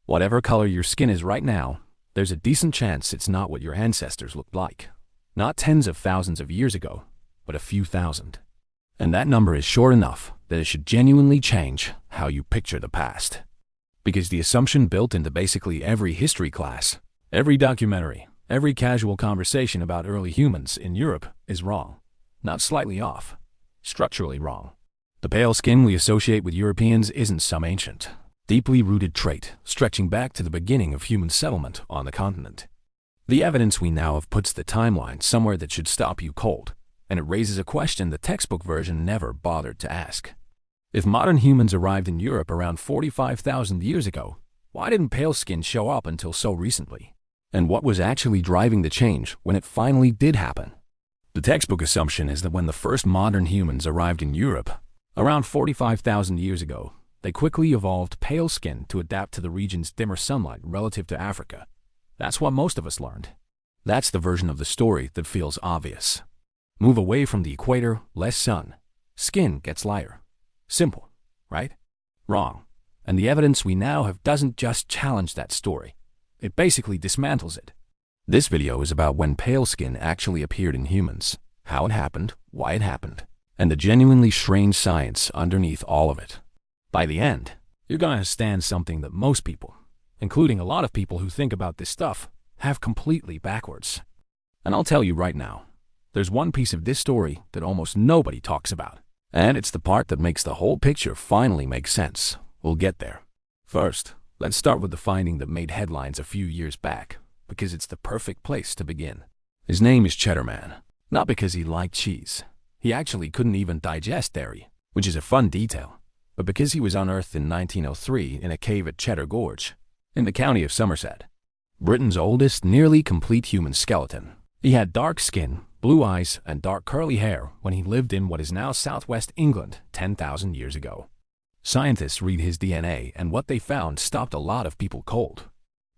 Whatever color your skin is right now, there's a decent chance it's not what your ancestors looked like. Not tens of thousands of years ago, but a few thousand. And that number is sure enough that it should genuinely change how you picture the past. Because the assumption built into basically every history class, every documentary, every casual conversation about early humans in Europe is wrong. Not slightly off, structurally wrong. The pale skin we associate with Europeans isn't some ancient, deeply rooted trait stretching back to the beginning of human settlement on the continent. The evidence we now have puts the timeline somewhere that should stop you cold, and it raises a question the textbook version never bothered to ask. If modern humans arrived in Europe around 45,000 years ago, why didn't pale skin show up until so recently? And what was actually driving the change when it finally did happen? The textbook assumption is that when the first modern humans arrived in Europe, around 45,000 years ago, they quickly evolved pale skin to adapt to the region's dimmer sunlight relative to Africa. That's what most of us learned. That's the version of the story that feels obvious. Move away from the equator, less sun. Skin gets lighter. Simple, right? Wrong. And the evidence we now have doesn't just challenge that story. It basically dismantles it. This video is about when pale skin actually appeared in humans, how it happened, why it happened, and the genuinely strange science underneath all of it. By the end, you're going to understand something that most people, including a lot of people who think about this stuff, have completely backwards. And I'll tell you right now, there's one piece of this story that almost nobody talks about, and it's the part that makes the whole picture finally make sense. We'll get there. First, let's start with the finding that made headlines a few years back, because it's the perfect place to begin. His name is Cheddar Man, not because he liked cheese. He actually couldn't even digest dairy, which is a fun detail, but because he was unearthed in 1903 in a cave at Cheddar Gorge, in the county of Somerset, Britain's oldest nearly complete human skeleton. He had dark skin, blue eyes, and dark curly hair when he lived in what is now southwest England 10,000 years ago. Scientists read his DNA, and what they found stopped a lot of people cold.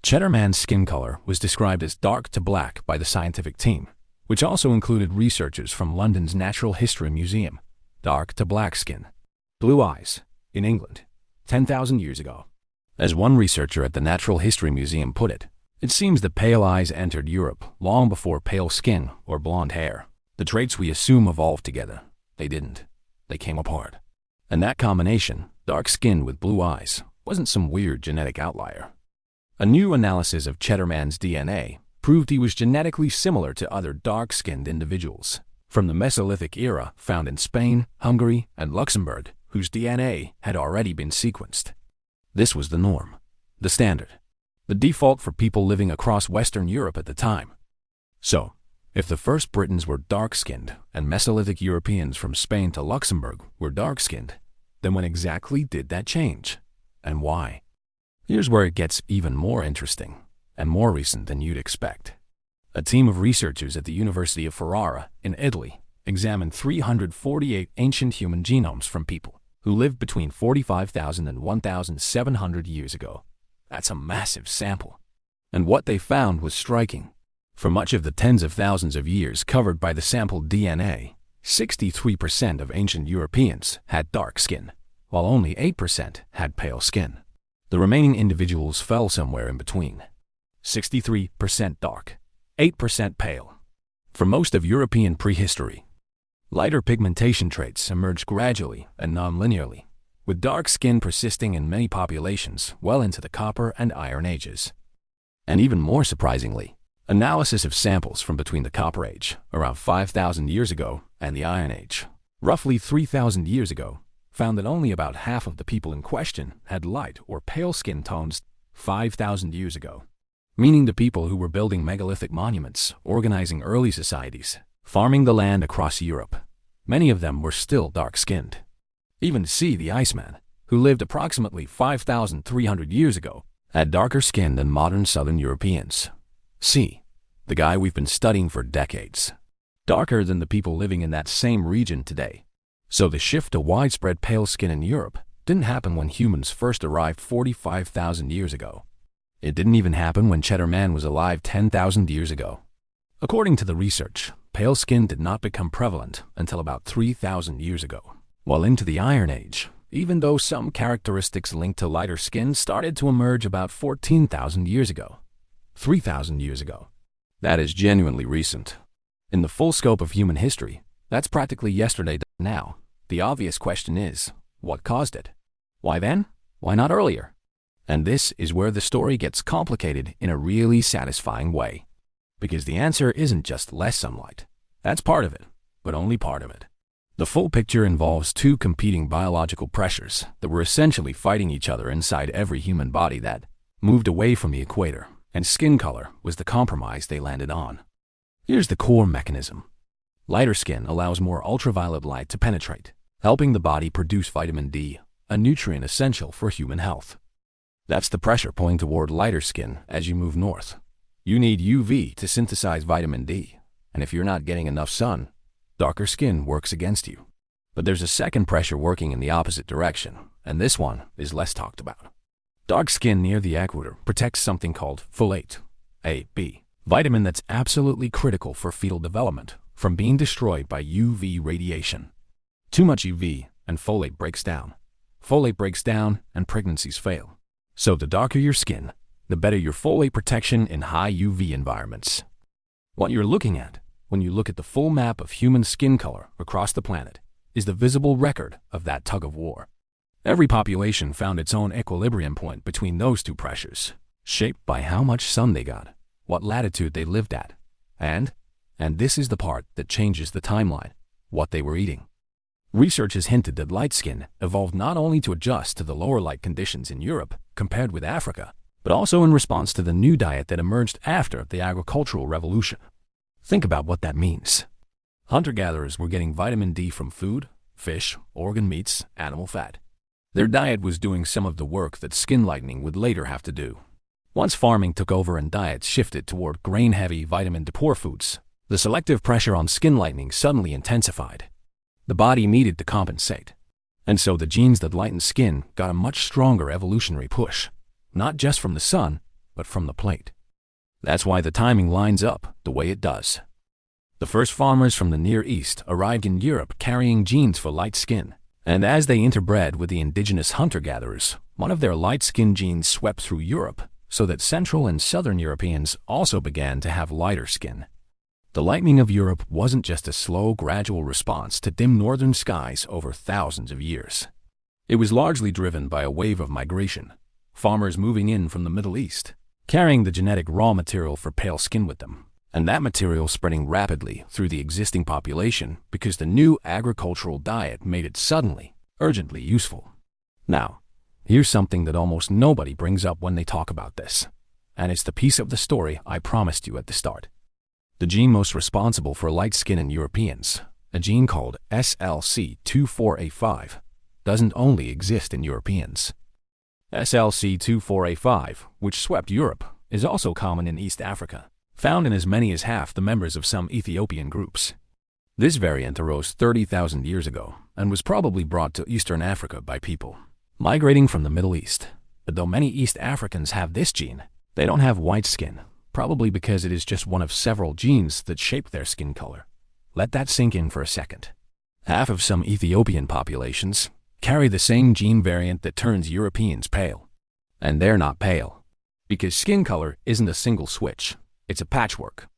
Cheddar Man's skin color was described as dark to black by the scientific team, which also included researchers from London's Natural History Museum. Dark to black skin. Blue eyes, in England, 10,000 years ago. As one researcher at the Natural History Museum put it, it seems that pale eyes entered Europe long before pale skin or blonde hair. The traits we assume evolved together. They didn't. They came apart. And that combination, dark skin with blue eyes, wasn't some weird genetic outlier. A new analysis of Cheddar Man's DNA proved he was genetically similar to other dark-skinned individuals from the Mesolithic era found in Spain, Hungary, and Luxembourg, whose DNA had already been sequenced. This was the norm, the standard, the default for people living across Western Europe at the time. So, if the first Britons were dark-skinned and Mesolithic Europeans from Spain to Luxembourg were dark-skinned, then when exactly did that change? And why? Here's where it gets even more interesting and more recent than you'd expect. A team of researchers at the University of Ferrara in Italy examined 348 ancient human genomes from people who lived between 45,000 and 1,700 years ago. That's a massive sample. And what they found was striking. For much of the tens of thousands of years covered by the sampled DNA, 63% of ancient Europeans had dark skin, while only 8% had pale skin. The remaining individuals fell somewhere in between. 63% dark, 8% pale. For most of European prehistory, lighter pigmentation traits emerged gradually and non-linearly, with dark skin persisting in many populations well into the Copper and Iron Ages. And even more surprisingly, analysis of samples from between the Copper Age, around 5,000 years ago, and the Iron Age, roughly 3,000 years ago, found that only about half of the people in question had light or pale skin tones 5,000 years ago, meaning the people who were building megalithic monuments, organizing early societies, farming the land across Europe, many of them were still dark-skinned. Even C, the Iceman, who lived approximately 5,300 years ago, had darker skin than modern Southern Europeans. C, the guy we've been studying for decades, darker than the people living in that same region today. So the shift to widespread pale skin in Europe didn't happen when humans first arrived 45,000 years ago. It didn't even happen when Cheddar Man was alive 10,000 years ago. According to the research, pale skin did not become prevalent until about 3,000 years ago, while into the Iron Age, even though some characteristics linked to lighter skin started to emerge about 14,000 years ago. 3,000 years ago. That is genuinely recent. In the full scope of human history, that's practically yesterday now. The obvious question is, what caused it? Why then? Why not earlier? And this is where the story gets complicated in a really satisfying way. Because the answer isn't just less sunlight. That's part of it, but only part of it. The full picture involves two competing biological pressures that were essentially fighting each other inside every human body that moved away from the equator, and skin color was the compromise they landed on. Here's the core mechanism. Lighter skin allows more ultraviolet light to penetrate, helping the body produce vitamin D, a nutrient essential for human health. That's the pressure pulling toward lighter skin as you move north. You need UV to synthesize vitamin D, and if you're not getting enough sun, darker skin works against you. But there's a second pressure working in the opposite direction, and this one is less talked about. Dark skin near the equator protects something called folate, a vitamin that's absolutely critical for fetal development from being destroyed by UV radiation. Too much UV and folate breaks down. Folate breaks down and pregnancies fail. So the darker your skin, the better your folate protection in high UV environments. What you're looking at when you look at the full map of human skin color across the planet is the visible record of that tug of war. Every population found its own equilibrium point between those two pressures, shaped by how much sun they got, what latitude they lived at, and this is the part that changes the timeline, what they were eating. Research has hinted that light skin evolved not only to adjust to the lower light conditions in Europe compared with Africa, but also in response to the new diet that emerged after the agricultural revolution. Think about what that means. Hunter-gatherers were getting vitamin D from food, fish, organ meats, animal fat. Their diet was doing some of the work that skin lightening would later have to do. Once farming took over and diets shifted toward grain-heavy, vitamin-poor foods, the selective pressure on skin lightening suddenly intensified. The body needed to compensate. And so the genes that lighten skin got a much stronger evolutionary push, not just from the sun, but from the plate. That's why the timing lines up the way it does. The first farmers from the Near East arrived in Europe carrying genes for light skin, and as they interbred with the indigenous hunter-gatherers, one of their light skin genes swept through Europe so that Central and Southern Europeans also began to have lighter skin. The lightening of Europe wasn't just a slow, gradual response to dim northern skies over thousands of years. It was largely driven by a wave of migration, farmers moving in from the Middle East, carrying the genetic raw material for pale skin with them, and that material spreading rapidly through the existing population because the new agricultural diet made it suddenly, urgently useful. Now, here's something that almost nobody brings up when they talk about this, and it's the piece of the story I promised you at the start. The gene most responsible for light skin in Europeans, a gene called SLC24A5, doesn't only exist in Europeans. SLC24A5, which swept Europe, is also common in East Africa, found in as many as half the members of some Ethiopian groups. This variant arose 30,000 years ago and was probably brought to Eastern Africa by people migrating from the Middle East. But though many East Africans have this gene, they don't have white skin, probably because it is just one of several genes that shape their skin color. Let that sink in for a second. Half of some Ethiopian populations carry the same gene variant that turns Europeans pale. And they're not pale, because skin color isn't a single switch, it's a patchwork.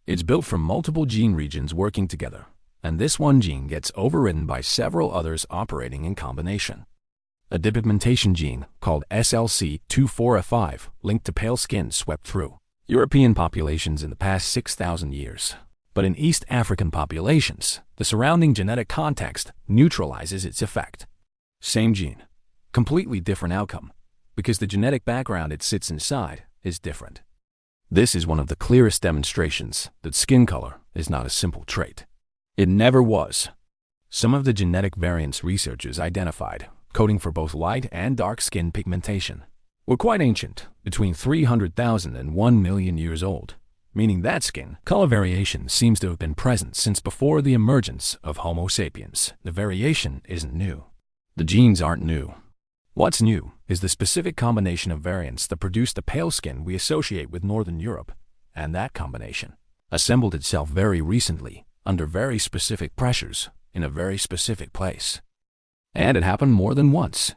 It's built from multiple gene regions working together, and this one gene gets overridden by several others operating in combination. A depigmentation gene called SLC24A5 linked to pale skin swept through European populations in the past 6,000 years. But in East African populations, the surrounding genetic context neutralizes its effect. Same gene, completely different outcome, because the genetic background it sits inside is different. This is one of the clearest demonstrations that skin color is not a simple trait. It never was. Some of the genetic variants researchers identified, coding for both light and dark skin pigmentation, were quite ancient, between 300,000 and 1 million years old, meaning that skin color variation seems to have been present since before the emergence of Homo sapiens. The variation isn't new. The genes aren't new. What's new is the specific combination of variants that produce the pale skin we associate with Northern Europe, and that combination assembled itself very recently, under very specific pressures, in a very specific place. And it happened more than once.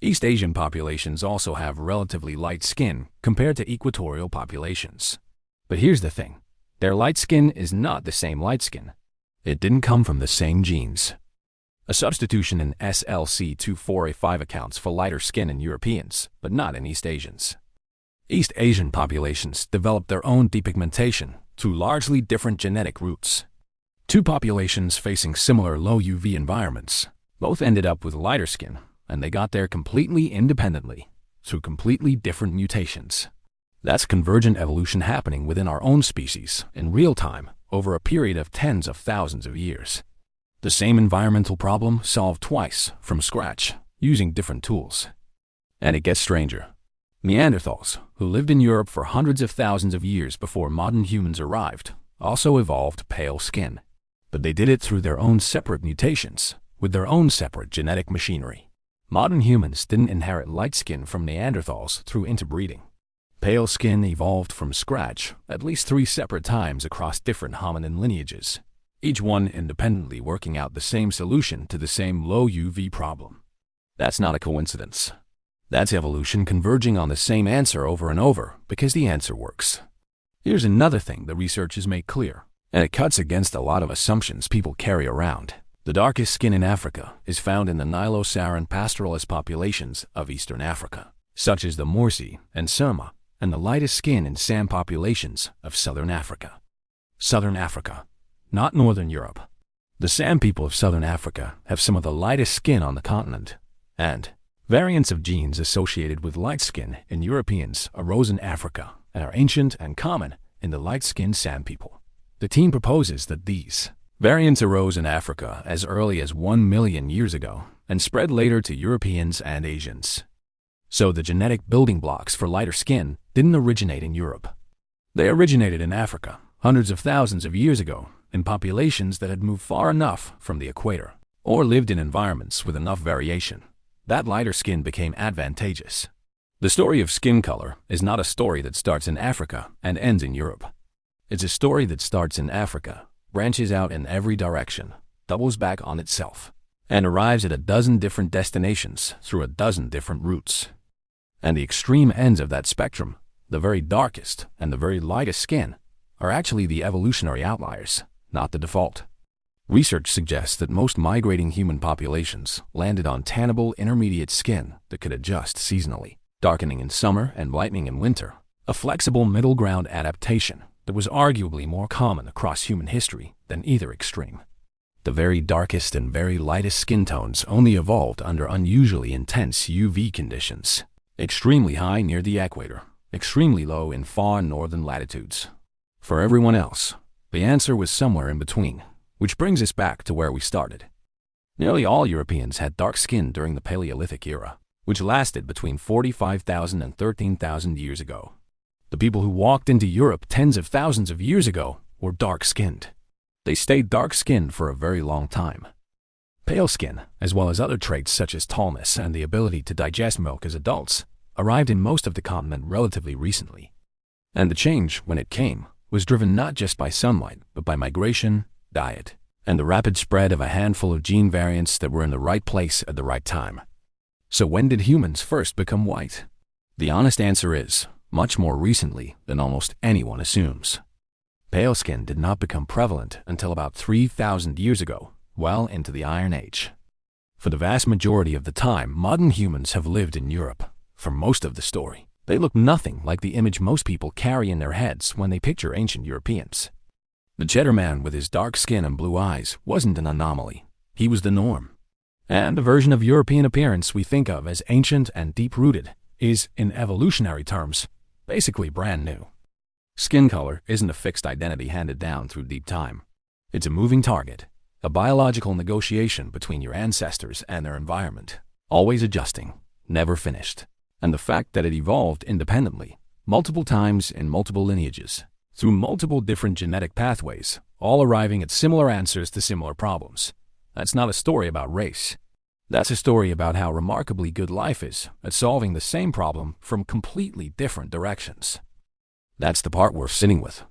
East Asian populations also have relatively light skin compared to equatorial populations. But here's the thing. Their light skin is not the same light skin. It didn't come from the same genes. A substitution in SLC24A5 accounts for lighter skin in Europeans, but not in East Asians. East Asian populations developed their own depigmentation through largely different genetic routes. Two populations facing similar low UV environments both ended up with lighter skin, and they got there completely independently through completely different mutations. That's convergent evolution happening within our own species in real time over a period of tens of thousands of years. The same environmental problem solved twice from scratch using different tools. And it gets stranger. Neanderthals, who lived in Europe for hundreds of thousands of years before modern humans arrived, also evolved pale skin. But they did it through their own separate mutations, with their own separate genetic machinery. Modern humans didn't inherit light skin from Neanderthals through interbreeding. Pale skin evolved from scratch at least 3 separate times across different hominin lineages, each one independently working out the same solution to the same low UV problem. That's not a coincidence. That's evolution converging on the same answer over and over because the answer works. Here's another thing the research has made clear, and it cuts against a lot of assumptions people carry around. The darkest skin in Africa is found in the Nilo-Saharan pastoralist populations of Eastern Africa, such as the Morsi and Surma, and the lightest skin in San populations of Southern Africa. Southern Africa, not Northern Europe. The San people of Southern Africa have some of the lightest skin on the continent, and variants of genes associated with light skin in Europeans arose in Africa and are ancient and common in the light-skinned San people. The team proposes that these variants arose in Africa as early as 1 million years ago and spread later to Europeans and Asians. So the genetic building blocks for lighter skin didn't originate in Europe. They originated in Africa hundreds of thousands of years ago in populations that had moved far enough from the equator or lived in environments with enough variation that lighter skin became advantageous. The story of skin color is not a story that starts in Africa and ends in Europe. It's a story that starts in Africa, branches out in every direction, doubles back on itself, and arrives at a dozen different destinations through a dozen different routes. And the extreme ends of that spectrum, the very darkest and the very lightest skin, are actually the evolutionary outliers, not the default. Research suggests that most migrating human populations landed on tannable intermediate skin that could adjust seasonally, darkening in summer and lightening in winter, a flexible middle ground adaptation that was arguably more common across human history than either extreme. The very darkest and very lightest skin tones only evolved under unusually intense UV conditions, extremely high near the equator, extremely low in far northern latitudes. For everyone else, the answer was somewhere in between, which brings us back to where we started. Nearly all Europeans had dark skin during the Paleolithic era, which lasted between 45,000 and 13,000 years ago. The people who walked into Europe tens of thousands of years ago were dark-skinned. They stayed dark-skinned for a very long time. Pale skin, as well as other traits such as tallness and the ability to digest milk as adults, arrived in most of the continent relatively recently. And the change, when it came, was driven not just by sunlight, but by migration, diet, and the rapid spread of a handful of gene variants that were in the right place at the right time. So when did humans first become white? The honest answer is, much more recently than almost anyone assumes. Pale skin did not become prevalent until about 3,000 years ago, well into the Iron Age. For the vast majority of the time, modern humans have lived in Europe. For most of the story, they look nothing like the image most people carry in their heads when they picture ancient Europeans. The Cheddar Man with his dark skin and blue eyes wasn't an anomaly. He was the norm. And the version of European appearance we think of as ancient and deep-rooted is, in evolutionary terms, basically brand new. Skin color isn't a fixed identity handed down through deep time. It's a moving target, a biological negotiation between your ancestors and their environment, always adjusting, never finished. And the fact that it evolved independently, multiple times in multiple lineages, through multiple different genetic pathways, all arriving at similar answers to similar problems. That's not a story about race. That's a story about how remarkably good life is at solving the same problem from completely different directions. That's the part we're sitting with,